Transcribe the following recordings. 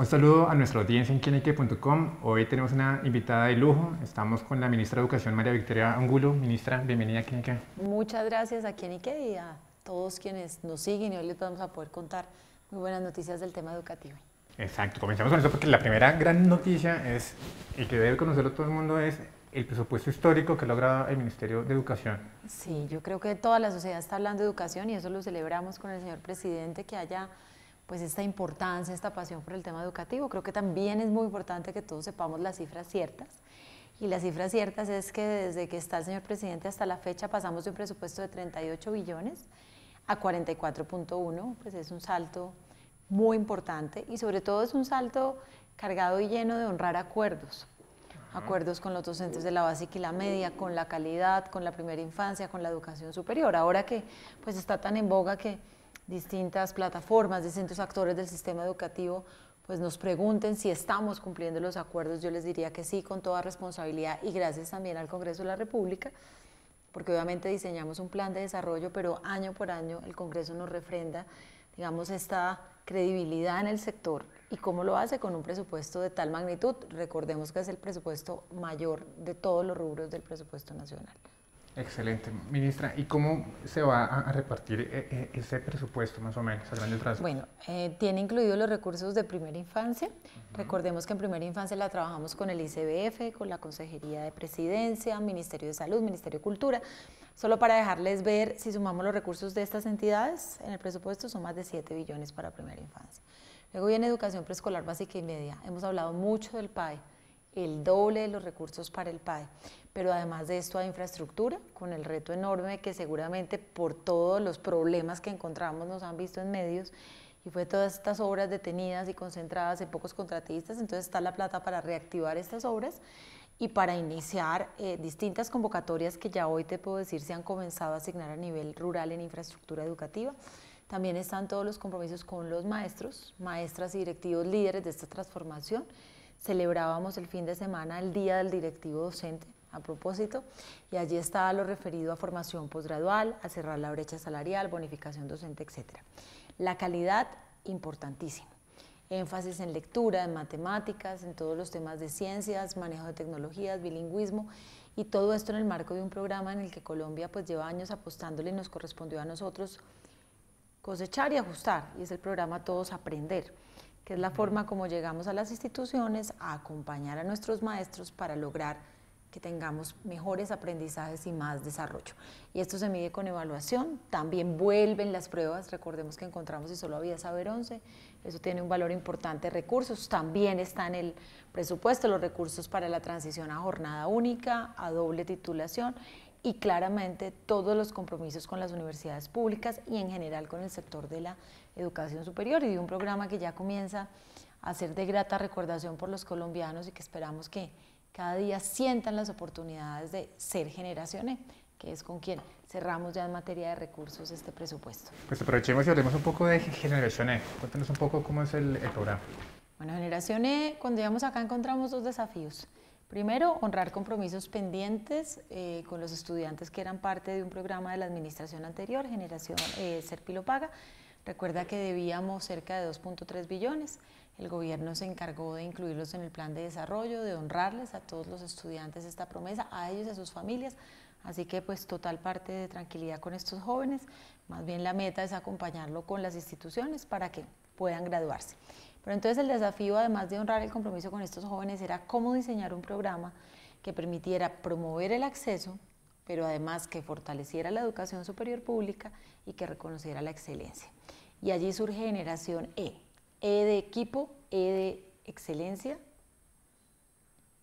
Un saludo a nuestra audiencia en quienique.com. Hoy tenemos una invitada de lujo. Estamos con la ministra de Educación, María Victoria Angulo. Ministra, bienvenida a Quienique. Muchas gracias a Quienique y a todos quienes nos siguen, y hoy les vamos a poder contar muy buenas noticias del tema educativo. Exacto, comenzamos con eso porque la primera gran noticia es, y que debe conocerlo todo el mundo, es el presupuesto histórico que logra el Ministerio de Educación. Sí, yo creo que toda la sociedad está hablando de educación y eso lo celebramos con el señor presidente, que haya pues esta importancia, esta pasión por el tema educativo. Creo que también es muy importante que todos sepamos las cifras ciertas. Y las cifras ciertas es que desde que está el señor presidente hasta la fecha pasamos de un presupuesto de 38 billones a 44.1, pues es un salto muy importante y sobre todo es un salto cargado y lleno de honrar acuerdos. Acuerdos con los docentes de la básica y la media, con la calidad, con la primera infancia, con la educación superior. Ahora que pues está tan en boga que distintas plataformas, distintos actores del sistema educativo pues nos pregunten si estamos cumpliendo los acuerdos, yo les diría que sí, con toda responsabilidad y gracias también al Congreso de la República, porque obviamente diseñamos un plan de desarrollo, pero año por año el Congreso nos refrenda, digamos, esta credibilidad en el sector. ¿Y cómo lo hace? Con un presupuesto de tal magnitud. Recordemos que es el presupuesto mayor de todos los rubros del presupuesto nacional. Excelente, ministra. ¿Y cómo se va a repartir ese presupuesto más o menos a grandes rasgos? Bueno, tiene incluidos los recursos de primera infancia. Recordemos que en primera infancia la trabajamos con el ICBF, con la Consejería de Presidencia, Ministerio de Salud, Ministerio de Cultura. Solo para dejarles ver, si sumamos los recursos de estas entidades, en el presupuesto son más de 7 billones para primera infancia. Luego viene educación preescolar básica y media. Hemos hablado mucho del PAE, el doble de los recursos para el PAE, pero además de esto hay infraestructura, con el reto enorme que seguramente por todos los problemas que encontramos nos han visto en medios, y fue todas estas obras detenidas y concentradas en pocos contratistas, entonces está la plata para reactivar estas obras y para iniciar distintas convocatorias que ya hoy te puedo decir se han comenzado a asignar a nivel rural en infraestructura educativa. También están todos los compromisos con los maestros, maestras y directivos líderes de esta transformación. Celebrábamos el fin de semana el Día del Directivo Docente, a propósito, y allí estaba lo referido a formación posgradual, a cerrar la brecha salarial, bonificación docente, etc. La calidad, importantísima. Énfasis en lectura, en matemáticas, en todos los temas de ciencias, manejo de tecnologías, bilingüismo, y todo esto en el marco de un programa en el que Colombia pues lleva años apostándole y nos correspondió a nosotros cosechar y ajustar, y es el programa Todos Aprender, que es la forma como llegamos a las instituciones a acompañar a nuestros maestros para lograr que tengamos mejores aprendizajes y más desarrollo. Y esto se mide con evaluación, también vuelven las pruebas, recordemos que encontramos y solo había saber 11, eso tiene un valor importante de recursos, también está en el presupuesto los recursos para la transición a jornada única, a doble titulación, y claramente todos los compromisos con las universidades públicas y en general con el sector de la educación superior, y de un programa que ya comienza a ser de grata recordación por los colombianos y que esperamos que cada día sientan las oportunidades de ser Generación E, que es con quien cerramos ya en materia de recursos este presupuesto. Pues aprovechemos y hablemos un poco de Generación E. Cuéntanos un poco cómo es el programa. Bueno, Generación E, cuando llegamos acá encontramos dos desafíos. Primero, honrar compromisos pendientes con los estudiantes que eran parte de un programa de la administración anterior, Generación Serpi lo Paga. Recuerda que debíamos cerca de 2.3 billones. El gobierno se encargó de incluirlos en el plan de desarrollo, de honrarles a todos los estudiantes esta promesa, a ellos y a sus familias. Así que pues total parte de tranquilidad con estos jóvenes. Más bien la meta es acompañarlo con las instituciones para que puedan graduarse. Pero entonces el desafío, además de honrar el compromiso con estos jóvenes, era cómo diseñar un programa que permitiera promover el acceso, pero además que fortaleciera la educación superior pública y que reconociera la excelencia. Y allí surge Generación E. E de equipo, E de excelencia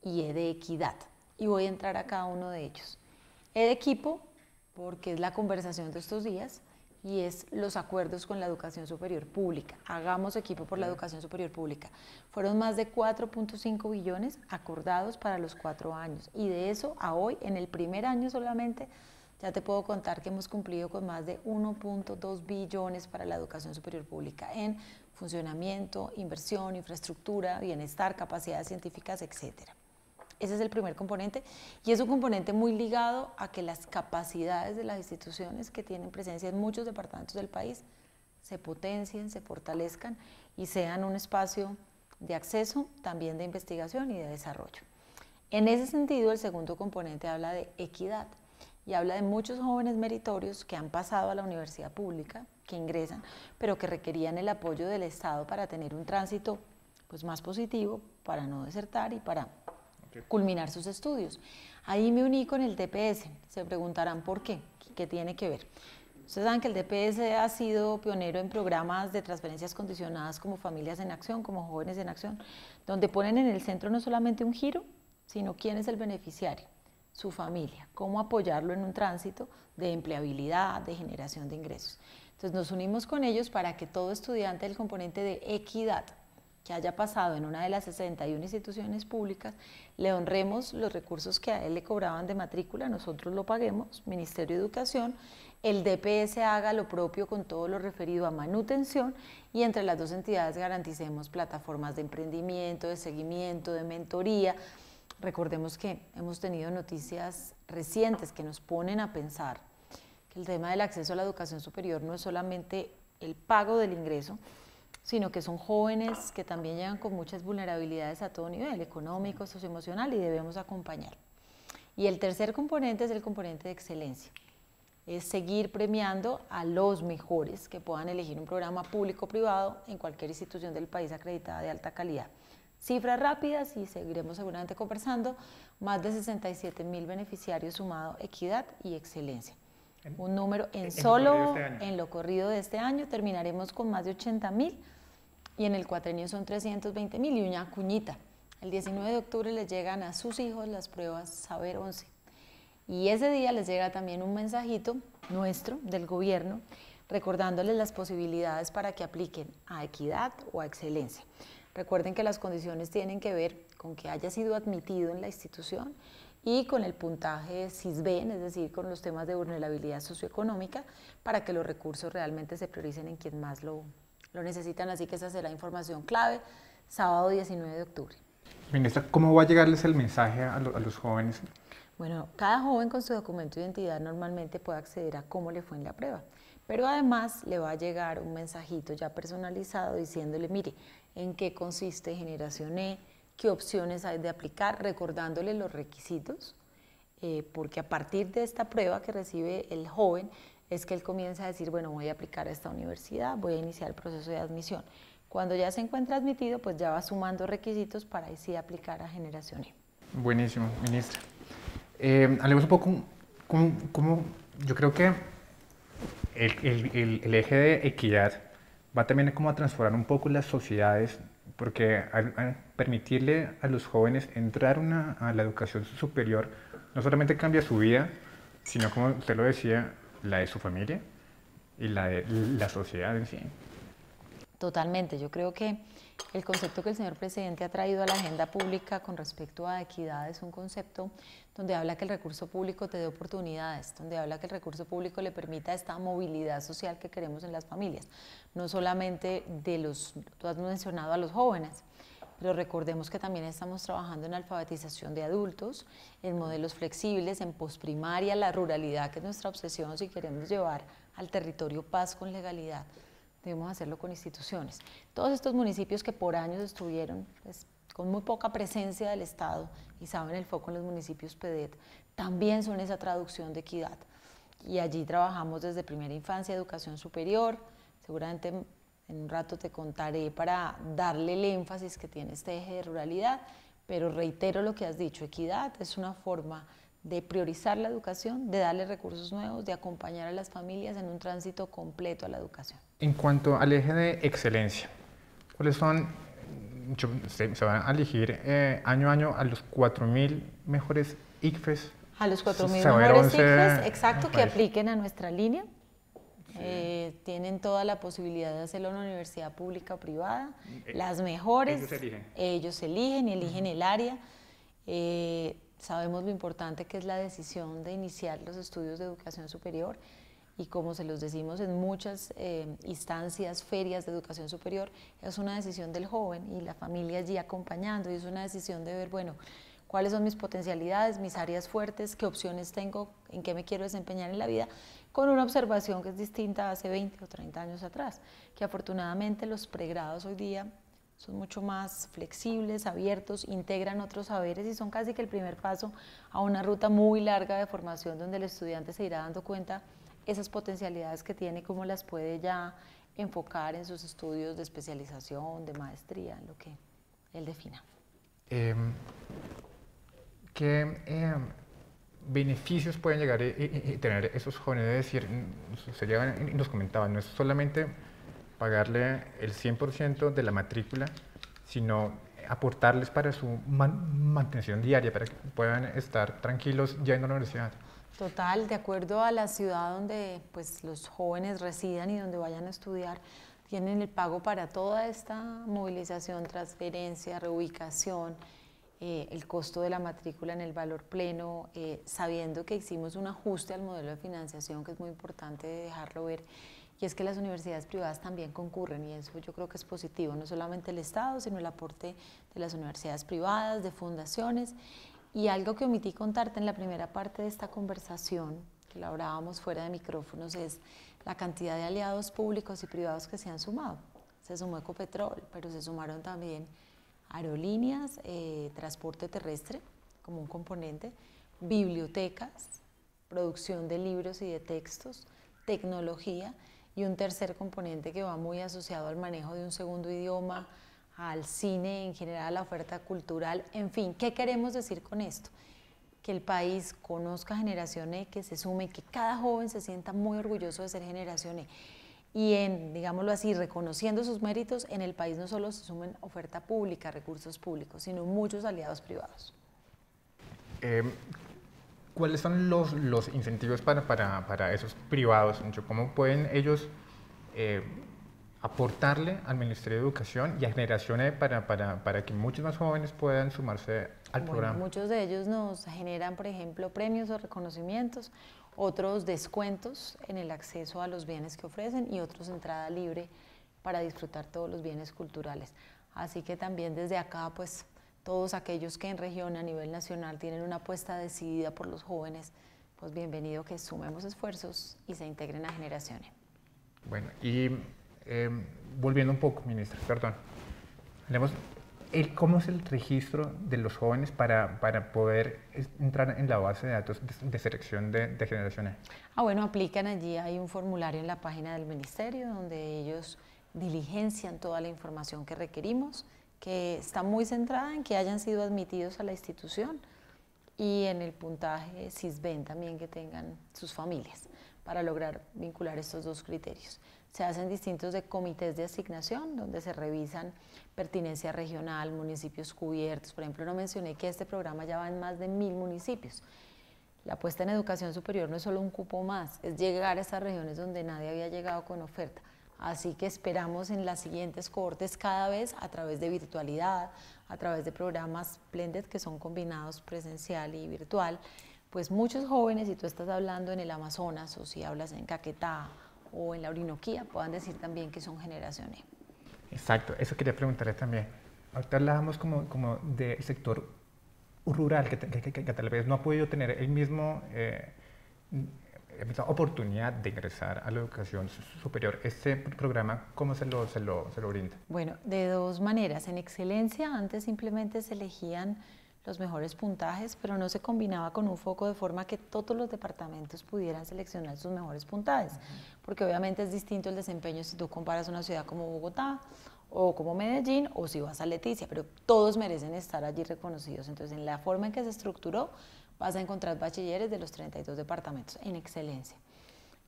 y E de equidad. Y voy a entrar a cada uno de ellos. E de equipo, porque es la conversación de estos días, y es los acuerdos con la educación superior pública. Hagamos equipo por la educación superior pública. Fueron más de 4.5 billones acordados para los 4 años, y de eso a hoy, en el primer año solamente, ya te puedo contar que hemos cumplido con más de 1.2 billones para la educación superior pública en funcionamiento, inversión, infraestructura, bienestar, capacidades científicas, etcétera. Ese es el primer componente, y es un componente muy ligado a que las capacidades de las instituciones que tienen presencia en muchos departamentos del país se potencien, se fortalezcan y sean un espacio de acceso, también de investigación y de desarrollo. En ese sentido, el segundo componente habla de equidad y habla de muchos jóvenes meritorios que han pasado a la universidad pública, que ingresan, pero que requerían el apoyo del Estado para tener un tránsito pues, más positivo, para no desertar y para culminar sus estudios. Ahí me uní con el DPS. Se preguntarán por qué, qué tiene que ver. Ustedes saben que el DPS ha sido pionero en programas de transferencias condicionadas como Familias en Acción, como Jóvenes en Acción, donde ponen en el centro no solamente un giro, sino quién es el beneficiario, su familia, cómo apoyarlo en un tránsito de empleabilidad, de generación de ingresos. Entonces nos unimos con ellos para que todo estudiante del componente de equidad que haya pasado en una de las 61 instituciones públicas, le honremos los recursos que a él le cobraban de matrícula, nosotros lo paguemos, Ministerio de Educación, el DPS haga lo propio con todo lo referido a manutención y entre las dos entidades garanticemos plataformas de emprendimiento, de seguimiento, de mentoría. Recordemos que hemos tenido noticias recientes que nos ponen a pensar que el tema del acceso a la educación superior no es solamente el pago del ingreso, sino que son jóvenes que también llegan con muchas vulnerabilidades a todo nivel, económico, socioemocional, y debemos acompañar. Y el tercer componente es el componente de excelencia, es seguir premiando a los mejores que puedan elegir un programa público-privado en cualquier institución del país acreditada de alta calidad. Cifras rápidas y seguiremos seguramente conversando, más de 67.000 beneficiarios sumado equidad y excelencia. Un número en lo corrido de este año terminaremos con más de 80.000 y en el cuatrenio son 320.000 y una cuñita. El 19 de octubre les llegan a sus hijos las pruebas Saber 11 y ese día les llega también un mensajito nuestro del gobierno recordándoles las posibilidades para que apliquen a equidad o a excelencia. Recuerden que las condiciones tienen que ver con que haya sido admitido en la institución y con el puntaje SISBEN, es decir, con los temas de vulnerabilidad socioeconómica, para que los recursos realmente se prioricen en quien más lo necesitan. Así que esa será información clave, sábado 19 de octubre. Ministra, ¿cómo va a llegarles el mensaje a los jóvenes? Bueno, cada joven con su documento de identidad normalmente puede acceder a cómo le fue en la prueba, pero además le va a llegar un mensajito ya personalizado diciéndole, mire, en qué consiste Generación E, qué opciones hay de aplicar, recordándole los requisitos, porque a partir de esta prueba que recibe el joven es que él comienza a decir, bueno, voy a aplicar a esta universidad, voy a iniciar el proceso de admisión. Cuando ya se encuentra admitido, pues ya va sumando requisitos para así aplicar a Generación E. Buenísimo, ministra. Hablemos un poco cómo yo creo que el eje de equidad va también como a transformar un poco las sociedades, porque al permitirle a los jóvenes entrar a la educación superior, no solamente cambia su vida, sino como usted lo decía, la de su familia y la de la sociedad en sí. Totalmente, yo creo que el concepto que el señor presidente ha traído a la agenda pública con respecto a equidad es un concepto donde habla que el recurso público te dé oportunidades, donde habla que el recurso público le permita esta movilidad social que queremos en las familias, no solamente tú has mencionado a los jóvenes, pero recordemos que también estamos trabajando en alfabetización de adultos, en modelos flexibles, en posprimaria, la ruralidad, que es nuestra obsesión si queremos llevar al territorio paz con legalidad. Debemos hacerlo con instituciones. Todos estos municipios que por años estuvieron pues, con muy poca presencia del Estado y saben el foco en los municipios PEDET, también son esa traducción de equidad. Y allí trabajamos desde primera infancia, educación superior, seguramente en un rato te contaré para darle el énfasis que tiene este eje de ruralidad, pero reitero lo que has dicho, equidad es una forma de priorizar la educación, de darle recursos nuevos, de acompañar a las familias en un tránsito completo a la educación. En cuanto al eje de excelencia, ¿cuáles son? Se van a elegir año a año a los 4.000 mejores ICFES. A los 4.000 mejores ICFES, exacto, que apliquen a nuestra línea. Sí. Tienen toda la posibilidad de hacerlo en una universidad pública o privada. Las mejores, ellos eligen y eligen el área. Sabemos lo importante que es la decisión de iniciar los estudios de educación superior y como se los decimos en muchas instancias, ferias de educación superior, es una decisión del joven y la familia allí acompañando y es una decisión de ver, bueno, cuáles son mis potencialidades, mis áreas fuertes, qué opciones tengo, en qué me quiero desempeñar en la vida, con una observación que es distinta a hace 20 o 30 años atrás, que afortunadamente los pregrados hoy día son mucho más flexibles, abiertos, integran otros saberes y son casi que el primer paso a una ruta muy larga de formación donde el estudiante se irá dando cuenta esas potencialidades que tiene, cómo las puede ya enfocar en sus estudios de especialización, de maestría, en lo que él defina. ¿Qué beneficios pueden llegar a tener esos jóvenes? Es decir, se llegan y nos comentaban, no es solamente pagarle el 100% de la matrícula, sino aportarles para su mantención diaria, para que puedan estar tranquilos yendo a la universidad. Total, de acuerdo a la ciudad donde pues, los jóvenes residan y donde vayan a estudiar, tienen el pago para toda esta movilización, transferencia, reubicación, el costo de la matrícula en el valor pleno, sabiendo que hicimos un ajuste al modelo de financiación, que es muy importante dejarlo ver, y es que las universidades privadas también concurren, y eso yo creo que es positivo, no solamente el Estado, sino el aporte de las universidades privadas, de fundaciones. Y algo que omití contarte en la primera parte de esta conversación, que la hablábamos fuera de micrófonos, es la cantidad de aliados públicos y privados que se han sumado. Se sumó Ecopetrol, pero se sumaron también aerolíneas, transporte terrestre como un componente, bibliotecas, producción de libros y de textos, tecnología y un tercer componente que va muy asociado al manejo de un segundo idioma, al cine en general, a la oferta cultural, en fin, ¿qué queremos decir con esto? Que el país conozca Generación E, que se sume, que cada joven se sienta muy orgulloso de ser Generación E. Y digámoslo así, reconociendo sus méritos, en el país no solo se sumen oferta pública, recursos públicos, sino muchos aliados privados. ¿Cuáles son los incentivos para esos privados? ¿Cómo pueden ellos aportarle al Ministerio de Educación y a Generación E para que muchos más jóvenes puedan sumarse al programa? Muchos de ellos nos generan, por ejemplo, premios o reconocimientos, otros descuentos en el acceso a los bienes que ofrecen y otros entrada libre para disfrutar todos los bienes culturales. Así que también desde acá, pues todos aquellos que en región a nivel nacional tienen una apuesta decidida por los jóvenes, pues bienvenido que sumemos esfuerzos y se integren a Generación E. Bueno, y volviendo un poco, ministra, perdón, hablemos, ¿cómo es el registro de los jóvenes para poder entrar en la base de datos de selección de Generación E? Bueno, aplican allí, hay un formulario en la página del ministerio donde ellos diligencian toda la información que requerimos, que está muy centrada en que hayan sido admitidos a la institución y en el puntaje SISBEN también que tengan sus familias para lograr vincular estos dos criterios. Se hacen distintos comités de asignación donde se revisan pertinencia regional, municipios cubiertos. Por ejemplo, no mencioné que este programa ya va en más de 1000 municipios. La apuesta en educación superior no es solo un cupo más, es llegar a estas regiones donde nadie había llegado con oferta. Así que esperamos en las siguientes cohortes cada vez a través de virtualidad, a través de programas blended que son combinados presencial y virtual, pues muchos jóvenes, si tú estás hablando en el Amazonas o si hablas en Caquetá o en la Orinoquía, puedan decir también que son Generación E. Exacto, eso quería preguntarle también. Ahorita hablábamos como del sector rural, que tal vez no ha podido tener la misma oportunidad de ingresar a la educación superior. ¿Este programa cómo se lo brinda? Bueno, de dos maneras. En excelencia, antes simplemente se elegían los mejores puntajes, pero no se combinaba con un foco de forma que todos los departamentos pudieran seleccionar sus mejores puntajes, porque obviamente es distinto el desempeño si tú comparas una ciudad como Bogotá o como Medellín o si vas a Leticia, pero todos merecen estar allí reconocidos. Entonces, en la forma en que se estructuró, vas a encontrar bachilleres de los 32 departamentos en excelencia.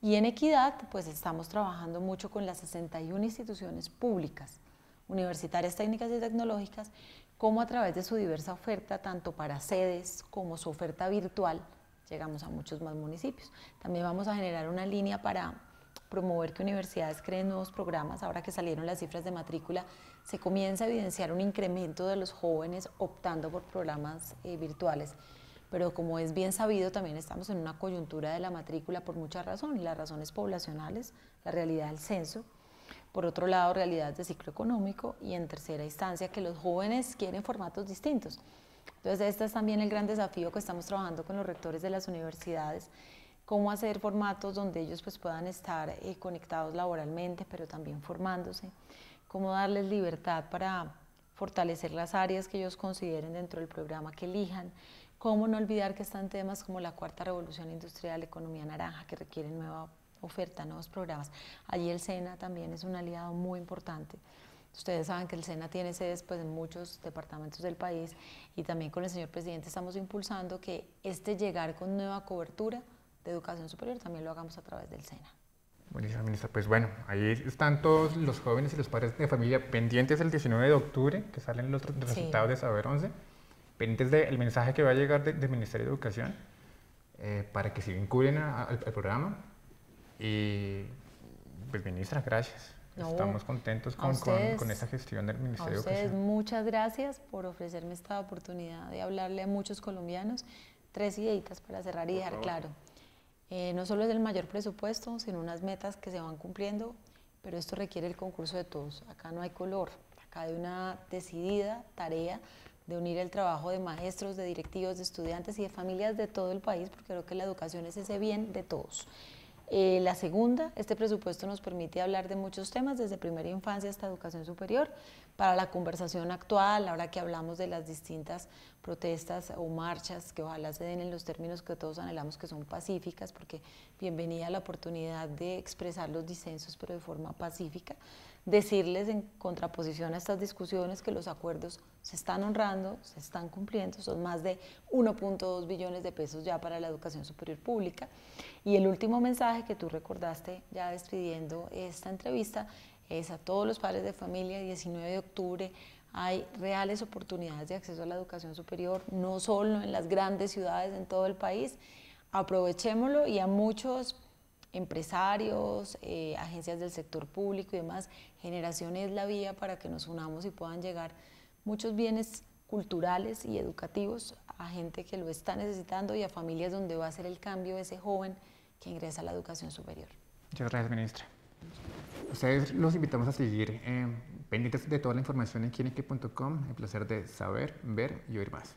Y en equidad, pues estamos trabajando mucho con las 61 instituciones públicas, universitarias, técnicas y tecnológicas, como a través de su diversa oferta, tanto para sedes como su oferta virtual, llegamos a muchos más municipios. También vamos a generar una línea para promover que universidades creen nuevos programas. Ahora que salieron las cifras de matrícula, se comienza a evidenciar un incremento de los jóvenes optando por programas virtuales. Pero como es bien sabido, también estamos en una coyuntura de la matrícula por muchas razones, las razones poblacionales, la realidad del censo, por otro lado, realidades de ciclo económico y en tercera instancia que los jóvenes quieren formatos distintos. Entonces, este es también el gran desafío que estamos trabajando con los rectores de las universidades, cómo hacer formatos donde ellos pues, puedan estar conectados laboralmente, pero también formándose, cómo darles libertad para fortalecer las áreas que ellos consideren dentro del programa que elijan. Cómo no olvidar que están temas como la cuarta revolución industrial, economía naranja, que requieren nueva oferta, nuevos programas. Allí el SENA también es un aliado muy importante. Ustedes saben que el SENA tiene sedes pues, en muchos departamentos del país y también con el señor presidente estamos impulsando que llegar con nueva cobertura de educación superior también lo hagamos a través del SENA. Buenísimo, ministra. Pues bueno, ahí están todos los jóvenes y los padres de familia pendientes el 19 de octubre, que salen los resultados de Saber 11, pendientes del mensaje que va a llegar del Ministerio de Educación para que se vinculen al programa. Y pues ministra, gracias. No, estamos contentos con esa gestión del Ministerio de Educación. Muchas gracias por ofrecerme esta oportunidad de hablarle a muchos colombianos. 3 ideitas para cerrar y dejar claro. No solo es el mayor presupuesto, sino unas metas que se van cumpliendo, pero esto requiere el concurso de todos. Acá no hay color, acá hay una decidida tarea de unir el trabajo de maestros, de directivos, de estudiantes y de familias de todo el país, porque creo que la educación es ese bien de todos. La segunda, este presupuesto nos permite hablar de muchos temas, desde primera infancia hasta educación superior, para la conversación actual, ahora que hablamos de las distintas protestas o marchas que ojalá se den en los términos que todos anhelamos, que son pacíficas, porque bienvenida la oportunidad de expresar los disensos, pero de forma pacífica. Decirles en contraposición a estas discusiones que los acuerdos se están honrando, se están cumpliendo, son más de 1.2 billones de pesos ya para la educación superior pública. Y el último mensaje que tú recordaste ya despidiendo esta entrevista es a todos los padres de familia. 19 de octubre hay reales oportunidades de acceso a la educación superior, no solo en las grandes ciudades, en todo el país. Aprovechémoslo, y a muchos empresarios, agencias del sector público y demás, Generación es la vía para que nos unamos y puedan llegar muchos bienes culturales y educativos a gente que lo está necesitando y a familias donde va a ser el cambio ese joven que ingresa a la educación superior. Muchas gracias, ministra. Ustedes los invitamos a seguir pendientes de toda la información en quieneque.com. El placer de saber, ver y oír más.